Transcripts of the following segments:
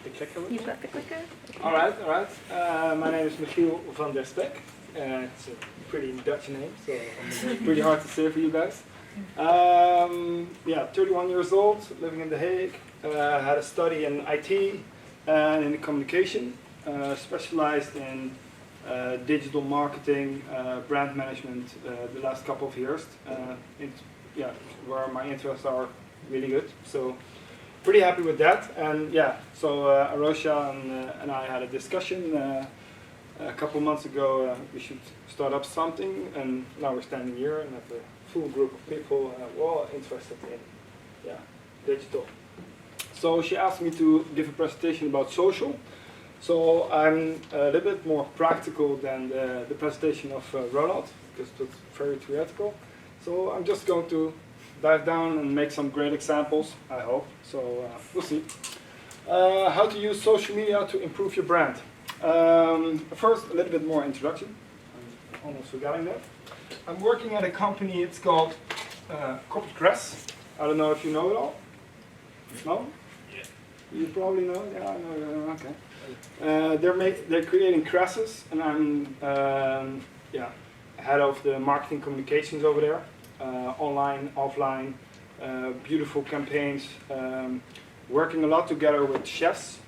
the clicker with You've me? got the clicker? All right, all right. My name is Michiel van der Spek. It's a pretty Dutch name, so it's pretty hard to say for you guys. Yeah, 31 years old, living in The Hague. Had a study in IT and in communication. Specialized in digital marketing, brand management the last couple of years. Yeah, where my interests are really good. So pretty happy with that. And yeah, so Arosha and I had a discussion a couple months ago. We should start up something, and now we're standing here and have a full group of people all interested in digital. So she asked me to give a presentation about social. So I'm a little bit more practical than the presentation of Ronald, because it's very theoretical. So I'm just going to dive down and make some great examples, I hope. So we'll see. How to use social media to improve your brand. First, a little bit more introduction. I'm almost forgetting that. I'm working at a company, it's called Corporate Crest. I don't know if you know it all. No? Yeah. You probably know? Yeah, I know. Okay. They're creating cresses, and I'm head of the marketing communications over there. Online, offline, beautiful campaigns, working a lot together with chefs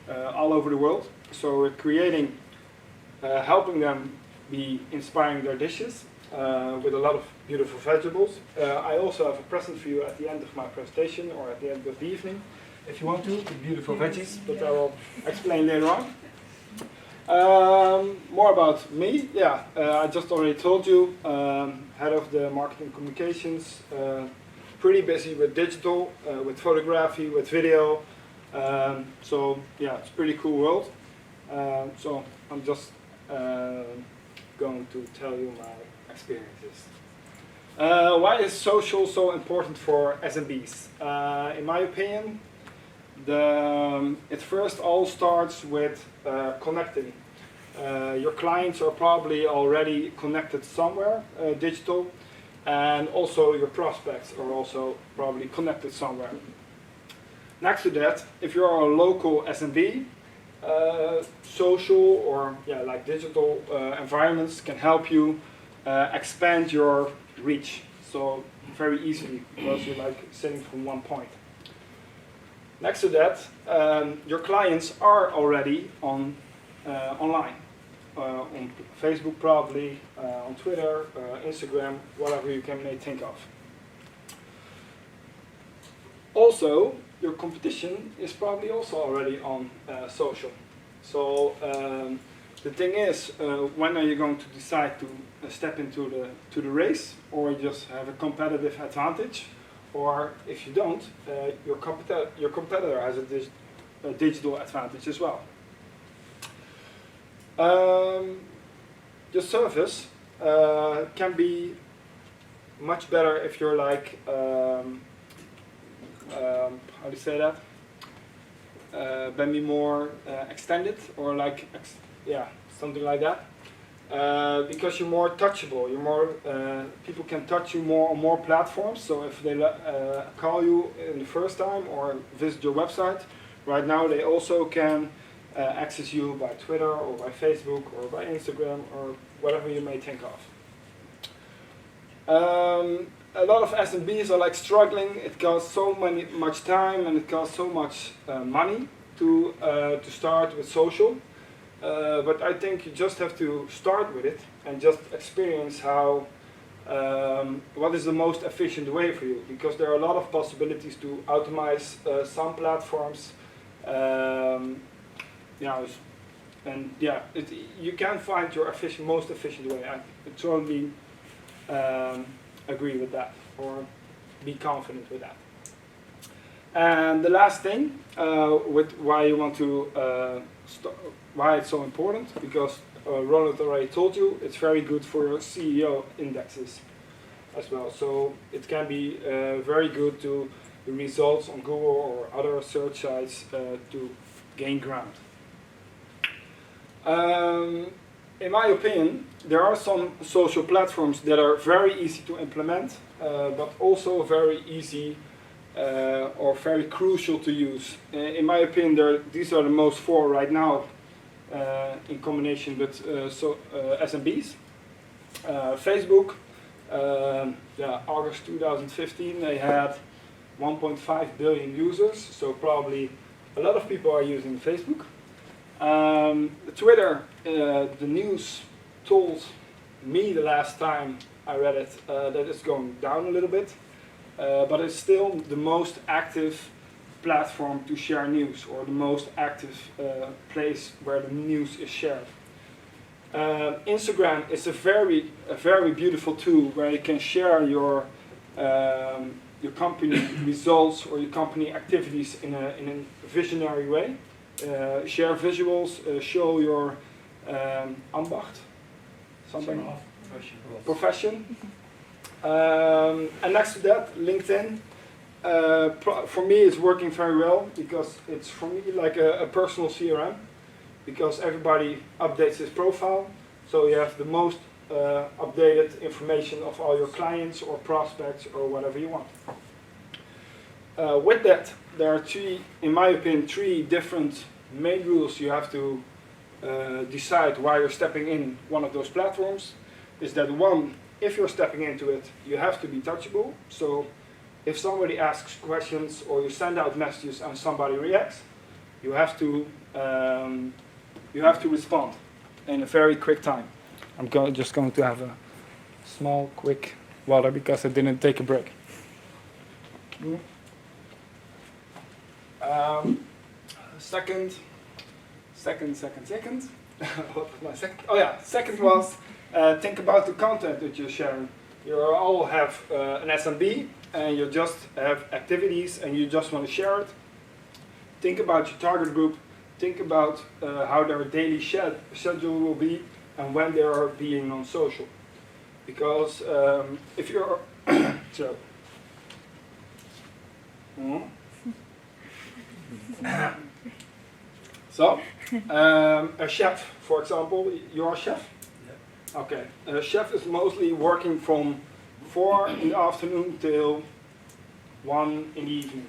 all over the world. So we're creating, helping them be inspiring their dishes with a lot of beautiful vegetables. I also have a present for you at the end of my presentation or at the end of the evening, if you want to, with beautiful veggies, but I will explain later on. More about me. Yeah, I just already told you, head of the marketing communications, pretty busy with digital, with photography, with video. So yeah, it's a pretty cool world. So I'm just going to tell you my experiences. Why is social so important for SMBs? In my opinion, it first all starts with connecting. Your clients are probably already connected somewhere, digital, and also your prospects are also probably connected somewhere. Next to that, if you are a local SMB, social or like digital environments can help you expand your reach. So very easily, because you're like sitting from one point. Next to that, your clients are already on online, on Facebook probably, on Twitter, Instagram, whatever you may think of. Also, your competition is probably also already on social. So the thing is, when are you going to decide to step into the race, or you just have a competitive advantage? Or if you don't, your competitor has a digital advantage as well. Your service can be much better if you're like, how do you say that? Be more extended, or like, something like that. Because you're more touchable, you're more, people can touch you more on more platforms. So if they call you in the first time or visit your website, right now they also can access you by Twitter or by Facebook or by Instagram or whatever you may think of. A lot of SMBs are like struggling. It costs so much time and it costs so much money to start with social. But I think you just have to start with it and just experience how, what is the most efficient way for you, because there are a lot of possibilities to optimize some platforms. You can find your most efficient way. I totally agree with that, or be confident with that. And the last thing, with why you want to why it's so important, because Ronald already told you, it's very good for your CEO indexes as well. So it can be very good to the results on Google or other search sites to gain ground. In my opinion, there are some social platforms that are very easy to implement, but also very easy or very crucial to use. In my opinion, these are the most four right now in combination with SMBs. Facebook, August 2015, they had 1.5 billion users, so probably a lot of people are using Facebook. Twitter, the news told me the last time I read it that it's going down a little bit, but it's still the most active platform to share news, or the most active place where the news is shared. Instagram is a very beautiful tool where you can share your company results or your company activities in a visionary way. Share visuals, show your ambacht, something, profession. And next to that, LinkedIn. For me, it's working very well because it's for me like a personal CRM, because everybody updates his profile, so you have the most updated information of all your clients or prospects or whatever you want. With that, there are in my opinion, three different main rules you have to decide why you're stepping in one of those platforms. Is that one, if you're stepping into it, you have to be touchable. So if somebody asks questions or you send out messages and somebody reacts, you have to respond in a very quick time. I'm just going to have a small, quick water because I didn't take a break. Second. What was my second? Oh yeah, second was think about the content that you're sharing. You all have an SMB and you just have activities and you just want to share it. Think about your target group. Think about how their daily schedule will be and when they are being on social. Because if you're a chef, for example, you're a chef? Yeah. Okay. A chef is mostly working from 4 in the afternoon till 1 in the evening,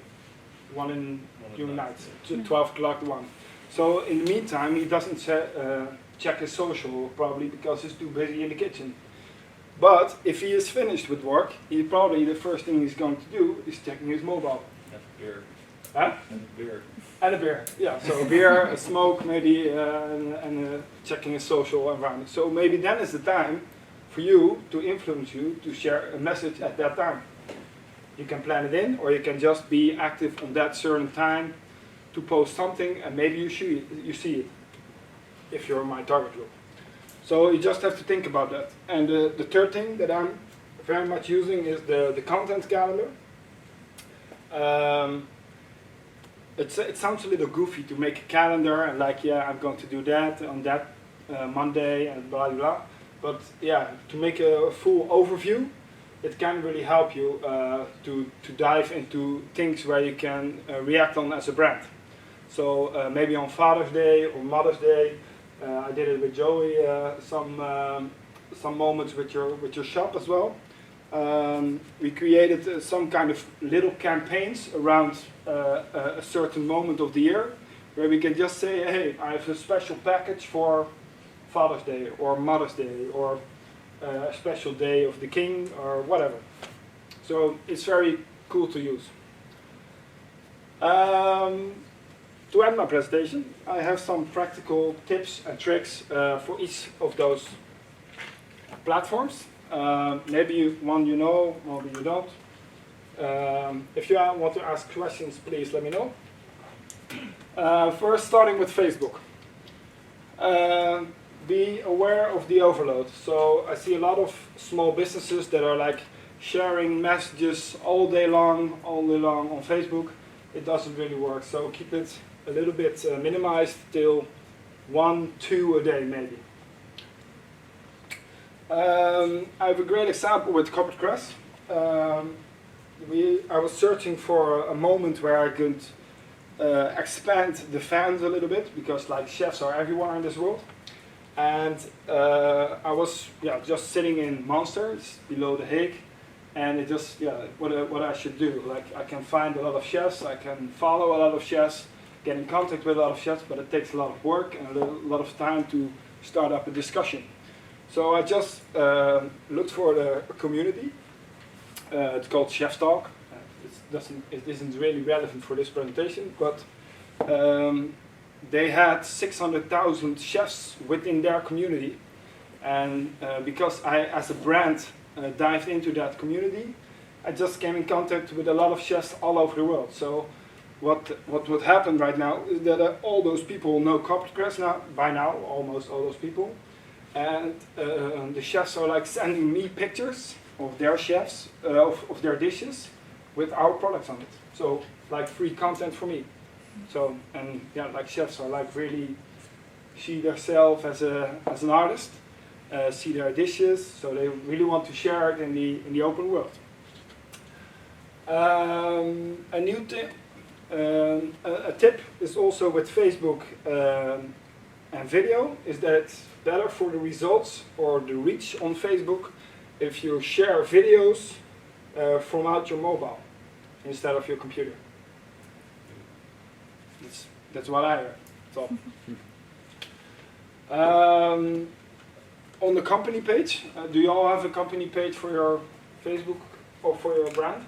1 in the night, to 12 o'clock to 1. So in the meantime, he doesn't check his social, probably because he's too busy in the kitchen. But if he is finished with work, he probably the first thing he's going to do is checking his mobile. And beer. Huh? And beer. And a beer, yeah. So a beer, a smoke, maybe, and checking his social environment. So maybe then is the time for you to influence you to share a message at that time. You can plan it in, or you can just be active on that certain time to post something, and maybe you see it if you're my target group. So you just have to think about that. And the third thing that I'm very much using is the content calendar. It sounds a little goofy to make a calendar and like, yeah, I'm going to do that on that Monday and blah blah blah. But yeah, to make a full overview, it can really help you to dive into things where you can react on as a brand. So maybe on Father's Day or Mother's Day, I did it with Joey some moments with your shop as well. We created some kind of little campaigns around a certain moment of the year, where we can just say, hey, I have a special package for Father's Day or Mother's Day or a special day of the King or whatever. So it's very cool to use. To end my presentation, I have some practical tips and tricks for each of those platforms. Maybe one you know, maybe you don't. If you want to ask questions, please let me know. First, starting with Facebook. Be aware of the overload. So I see a lot of small businesses that are like sharing messages all day long on Facebook. It doesn't really work. So keep it a little bit minimized till 1-2 a day maybe. I have a great example with Corporate Crest. I was searching for a moment where I could expand the fans a little bit, because like chefs are everywhere in this world. And I was just sitting in Monster, it's below The Hague, and it just, yeah, what I should do. Like, I can find a lot of chefs, I can follow a lot of chefs, get in contact with a lot of chefs, but it takes a lot of work and a lot of time to start up a discussion. So I just looked for a community. It's called Chef Talk. It isn't really relevant for this presentation, but they had 600,000 chefs within their community. And because I, as a brand, dived into that community, I just came in contact with a lot of chefs all over the world. So what would happen right now is that all those people know CopticPress now, by now, almost all those people. And the chefs are like sending me pictures of their chefs, of their dishes, with our products on it. So like free content for me. So, and yeah, like chefs are like really see themselves as an artist, see their dishes, so they really want to share it in the open world. A new tip, a tip is also with Facebook and video, is that it's better for the results or the reach on Facebook if you share videos from out your mobile instead of your computer. That's what I heard. So, on the company page, do you all have a company page for your Facebook or for your brand?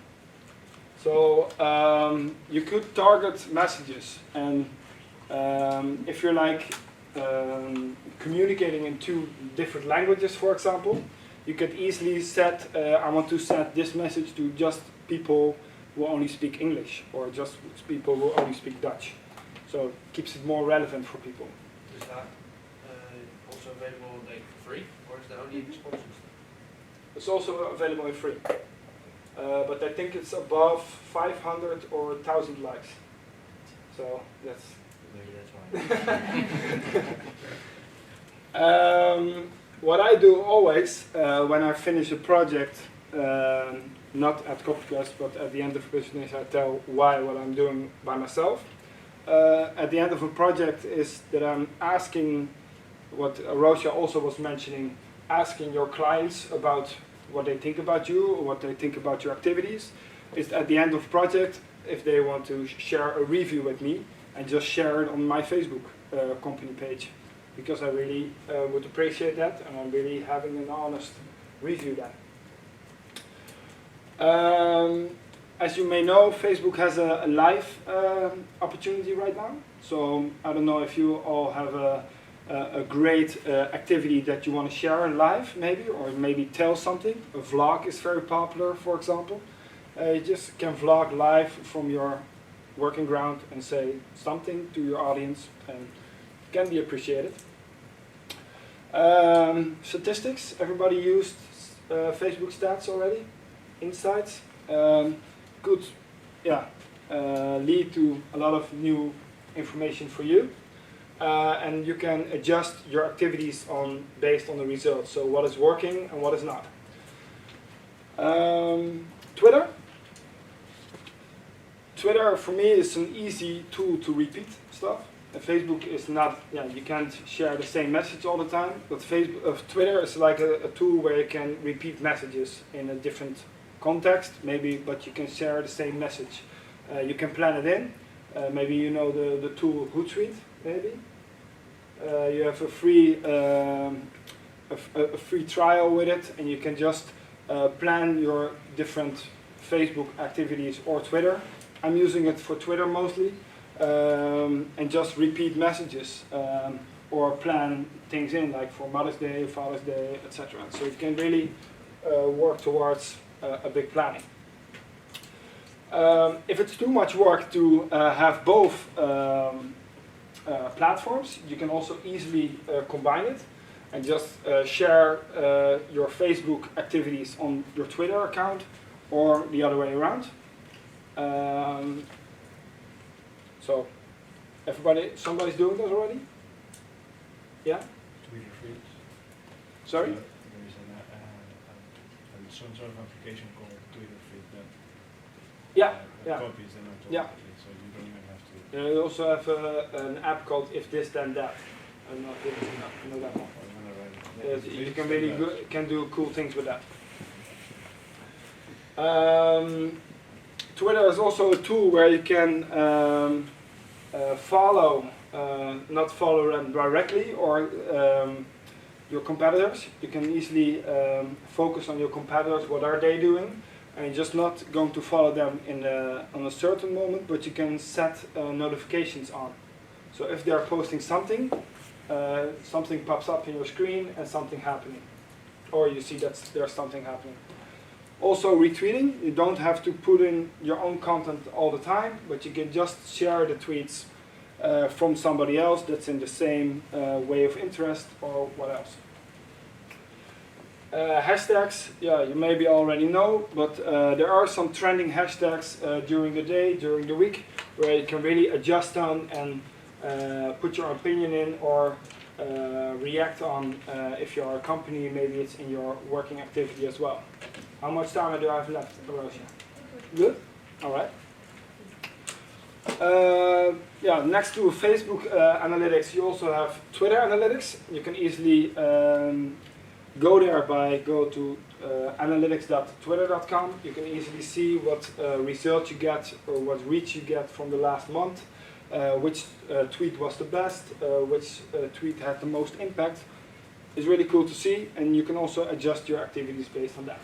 So you could target messages, and if you're like communicating in 2 different languages, for example, you could easily set, I want to send this message to just people who only speak English, or just people who only speak Dutch. So it keeps it more relevant for people. Is that also available like for free, or is that only sponsored? It's also available in free, but I think it's above 500 or 1,000 likes. So that's maybe that's why. What I do always when I finish a project, not at CopticPress, but at the end of the presentation, I tell what I'm doing by myself. At the end of a project is that I'm asking, what Rosha also was mentioning, asking your clients about what they think about you, or what they think about your activities. Is at the end of the project, if they want to share a review with me, and just share it on my Facebook company page, because I really would appreciate that, and I'm really having an honest review then. As you may know, Facebook has a live opportunity right now. So I don't know if you all have a great activity that you want to share live, maybe, or maybe tell something. A vlog is very popular, for example. You just can vlog live from your working ground and say something to your audience, and can be appreciated. Statistics, everybody used Facebook stats already, insights. Could lead to a lot of new information for you, and you can adjust your activities based on the results. So what is working and what is not. Twitter for me is an easy tool to repeat stuff. And Facebook is not. You can't share the same message all the time. But Twitter is like a tool where you can repeat messages in a different context, maybe, but you can share the same message. You can plan it in. Maybe you know the tool Hootsuite, maybe. You have a free trial with it, and you can just plan your different Facebook activities or Twitter. I'm using it for Twitter mostly, and just repeat messages or plan things in, like for Mother's Day, Father's Day, etc. So you can really work towards a big planning. If it's too much work to have both platforms, you can also easily combine it and just share your Facebook activities on your Twitter account, or the other way around. So somebody's doing this already? Yeah? Twitter feeds. Sorry? There is some sort of application called Twitter feed that copies them automatically, so you don't even have to. You also have an app called If This Then That. I'm not really know that one. You can really can do cool things with that. Twitter is also a tool where you can follow, not follow them directly, or your competitors. You can easily focus on your competitors, what are they doing, and you're just not going to follow them on a certain moment, but you can set notifications on. So if they're posting something, something pops up in your screen and something happening, or you see that there's something happening. Also retweeting, you don't have to put in your own content all the time, but you can just share the tweets from somebody else that's in the same way of interest or what else. Hashtags, yeah, you maybe already know, but there are some trending hashtags during the day, during the week, where you can really adjust on and put your opinion in, or react on if you're a company, maybe it's in your working activity as well. How much time do I have left, Rosia? Good? Alright. Yeah, next to Facebook analytics, you also have Twitter analytics. You can easily go there by go to analytics.twitter.com. You can easily see what results you get or what reach you get from the last month, which tweet was the best, which tweet had the most impact. It's really cool to see, and you can also adjust your activities based on that.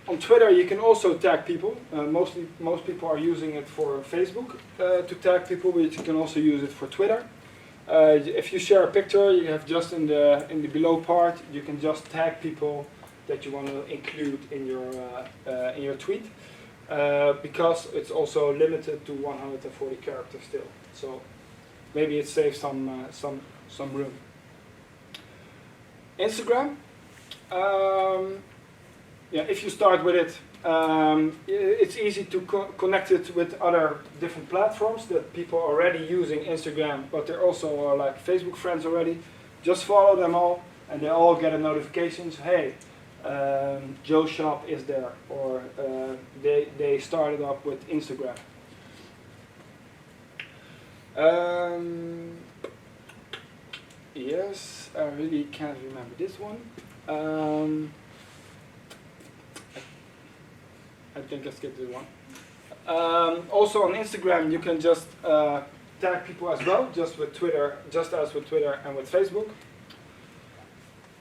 On Twitter you can also tag people. Most people are using it for Facebook to tag people, but you can also use it for Twitter. If you share a picture, you have just in the below part, you can just tag people that you want to include in your tweet, because it's also limited to 140 characters still. So maybe it saves some room. Instagram. Yeah, if you start with it, it's easy to connect it with other different platforms that people are already using Instagram, but they also are like Facebook friends already. Just follow them all, and they all get a notification. Hey, Joe Shop is there, or they started up with Instagram. Yes, I really can't remember this one. I think I skipped this one. Also on Instagram, you can just tag people as well, just with Twitter, just as with Twitter and with Facebook.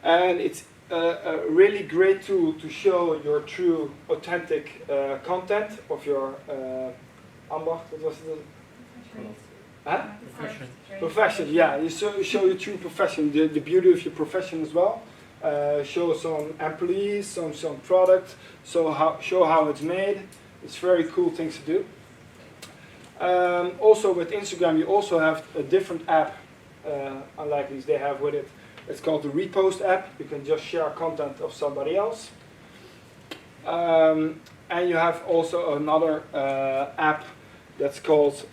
And it's a really great tool to show your true, authentic content of your ambacht. What was it? Huh? Profession, yeah. You show your true profession, the beauty of your profession as well. Show some employees, some product, show how it's made. It's very cool things to do. Also with Instagram, you also have a different app, unlike these they have with it. It's called the Repost app. You can just share content of somebody else. And you have also another app that's called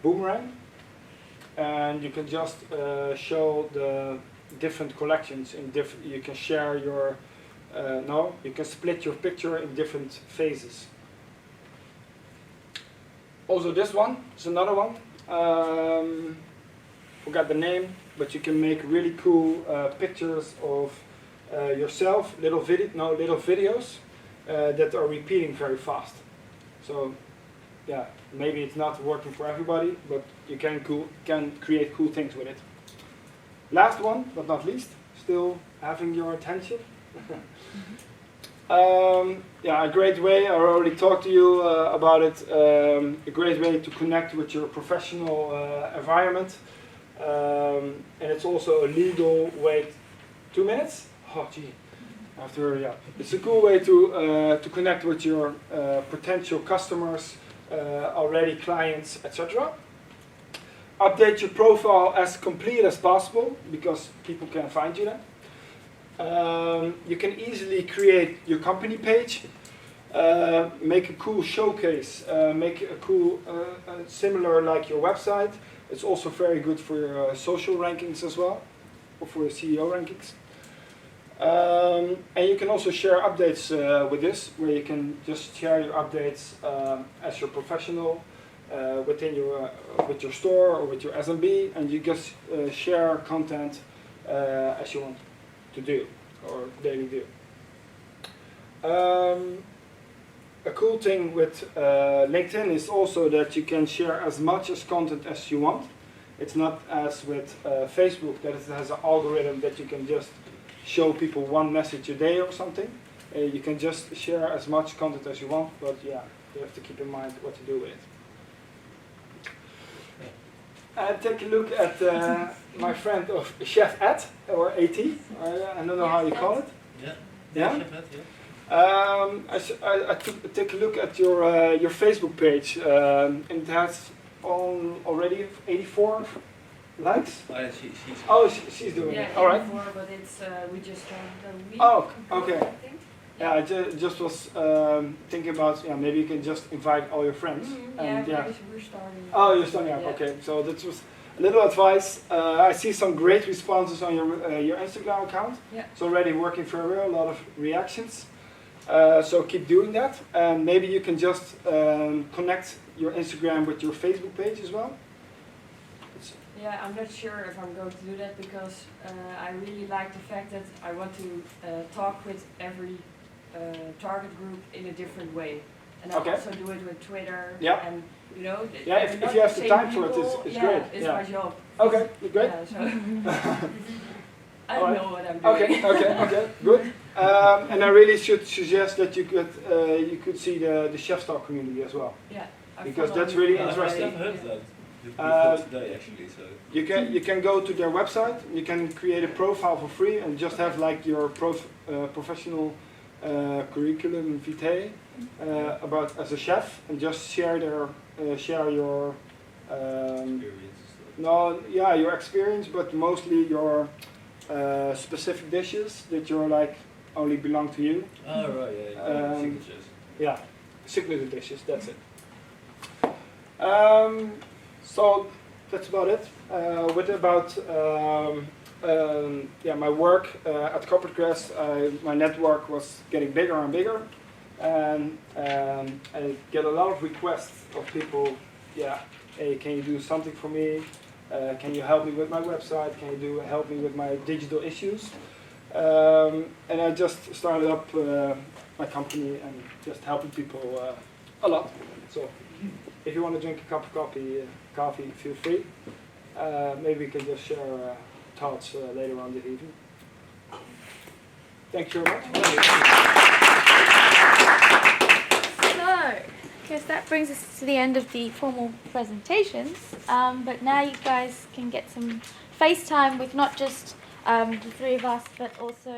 Boomerang. And you can just show the different collections in different. You can share your you can split your picture in different phases. Also, this one is another one. Forgot the name, but you can make really cool pictures of yourself, little videos that are repeating very fast. So, yeah, maybe it's not working for everybody, but you can create cool things with it. Last one, but not least, still having your attention. Yeah, a great way, I already talked to you about it, a great way to connect with your professional environment. And it's also a legal way. 2 minutes? Oh, gee. I have to hurry up. It's a cool way to connect with your potential customers, already clients, etc. Update your profile as complete as possible, because people can find you then. You can easily create your company page, make a cool showcase, make a cool, similar like your website. It's also very good for your social rankings as well, or for your CEO rankings. And you can also share updates with this, where you can just share your updates as your professional within your with your store or with your SMB, and you just share content as you want to do. or daily do. A cool thing with LinkedIn is also that you can share as much as content as you want. It's not as with Facebook that it has an algorithm that you can just show people one message a day or something. You can just share as much content as you want, but yeah, you have to keep in mind what to do with it. Take a look at my friend of Chef Ed, or AT. I don't know how you call it. Yeah. Yeah? Chef Ed, yeah. I take a look at your Facebook page, and it has already 84 likes. Oh, yeah, she's. Oh, she's doing Yeah, it. All right. before, but it's we just started a week. Oh, ago, okay. I think. Yeah, I just was thinking about maybe you can just invite all your friends. And, Yeah, we're starting. Oh, you're starting up. Yeah. Okay, so that was a little advice. I see some great responses on your Instagram account. Yeah. It's already working very well. A lot of reactions. So keep doing that, and maybe you can just connect your Instagram with your Facebook page as well. Yeah, I'm not sure if I'm going to do that because I really like the fact that I want to talk with every target group in a different way. And I Okay. also do it with Twitter. Yeah. And you know, Yeah, if not you have the same time for it, people. it's yeah, great. It's Yeah. my job. Okay, great. Yeah, so I Alright. know what I'm doing. Okay, good. And I really should suggest that you could see the Chef Talk community as well. Yeah. I Because follow that's really you. interesting. I've heard of that Uh, today actually. So. You can go to their website. You can create a profile for free and just have like your professional curriculum vitae about as a chef, and just share your your experience, but mostly your specific dishes that you're like only belong to you. Oh right, yeah. Signatures. Yeah, signature dishes. That's it. So that's about it. My work at Corporate Crest, my network was getting bigger and bigger, and I get a lot of requests of people. Yeah, hey, can you do something for me? Can you help me with my website? Can you help me with my digital issues? And I just started up my company and just helping people a lot. So if you want to drink a cup of coffee, feel free. Maybe we can just share thoughts later on the evening. Thank you very much. So, I guess that brings us to the end of the formal presentations. But now you guys can get some FaceTime with not just the three of us, but also